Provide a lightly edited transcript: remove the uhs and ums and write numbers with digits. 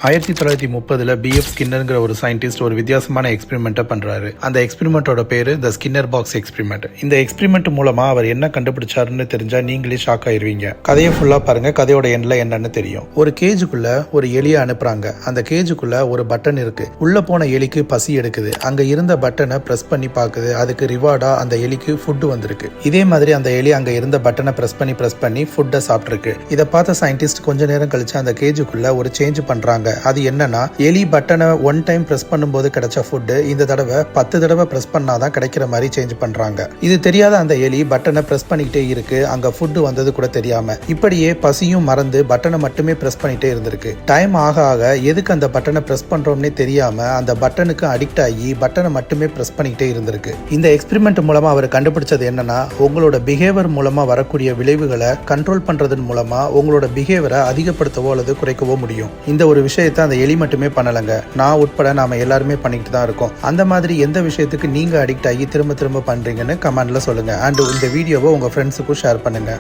1930 PF ஸ்கின்னர்ங்கிற ஒரு scientist ஒரு வித்தியாசமான எக்ஸ்பெரிமெண்ட்டை பண்றாரு. அந்த எக்ஸ்பெரிமெண்ட்டோட பேரு த ஸ்கின்னர் பாக்ஸ் எக்ஸ்பெரிமெண்ட். இந்த எக்ஸ்பெரிமெண்ட் மூலமா அவர் என்ன கண்டுபிடிச்சாருன்னு தெரிஞ்சா நீங்களே ஷாக் ஆயிருவீங்க. கதையை ஃபுல்லா பாருங்க, கதையோட எண்ட்ல என்னன்னு தெரியும். ஒரு கேஜுக்குள்ள ஒரு எலியை அனுப்புறாங்க. அந்த கேஜுக்குள்ள ஒரு பட்டன் இருக்கு. உள்ள போன எலிக்கு பசி எடுக்குது. அங்க இருந்த பட்டனை பிரஸ் பண்ணி பாக்குது. அதுக்கு ரிவார்டா அந்த எலிக்கு ஃபுட் வந்திருக்கு. இதே மாதிரி அந்த எலி அங்க இருந்த பட்டனை பிரஸ் பண்ணி ஃபுட்டை சாப்பிட்டுருக்கு. இதை பார்த்த சயின்டிஸ்ட் கொஞ்ச நேரம் கழிச்சு அந்த கேஜுக்குள்ள ஒரு சேஞ்ச் பண்றாங்க. அது என்னன்னா, எலி பட்டனை ஒன் டைம் பிரஸ் பண்ணும்போது கிடைச்ச ஃபுட் இந்த தடவை 10 தடவை பிரஸ் பண்ணாதான் கிடைக்கிற மாதிரி சேஞ்ச் பண்றாங்க. இது தெரியாத அந்த எலி பட்டனை பிரஸ் பண்ணிக்கிட்டே இருக்கு. அங்க ஃபுட் வந்தது கூட தெரியாம இப்படியே பசியும் மறந்து பட்டனை மட்டுமே பிரஸ் பண்ணிட்டே இருந்திருக்கு. டைம் ஆக ஆக எதுக்கு அந்த பட்டனை பிரஸ் பண்றோம்னே தெரியாம அந்த பட்டனுக்கு அடிக்ட் ஆகி பட்டனை மட்டுமே பிரஸ் பண்ணிக்கிட்டே இருந்திருக்கு. இந்த எக்ஸ்பெரிமெண்ட் மூலமா அவர் கண்டுபிடிச்சது என்னன்னா, உங்களோட பிஹேவியர் மூலமா வரக்கூடிய விளைவுகளை கண்ட்ரோல் பண்றதன் மூலமா உங்களோட பிஹேவியரை அதிகப்படுத்தவோ அல்லது குறைக்கவோ முடியும். இந்த ஒரு விஷயத்தை அந்த எலி மட்டுமே பண்ணலங்க, நான் உட்பட நாம எல்லாருமே பண்ணிக்கிட்டு தான் இருக்கோம். அந்த மாதிரி எந்த விஷயத்துக்கு நீங்க அடிக்ட் ஆகி திரும்ப திரும்ப பண்றீங்கன்னு கமெண்ட்ல சொல்லுங்க. அண்ட் இந்த வீடியோவை உங்க ஃப்ரெண்ட்ஸுக்கும் ஷேர் பண்ணுங்க.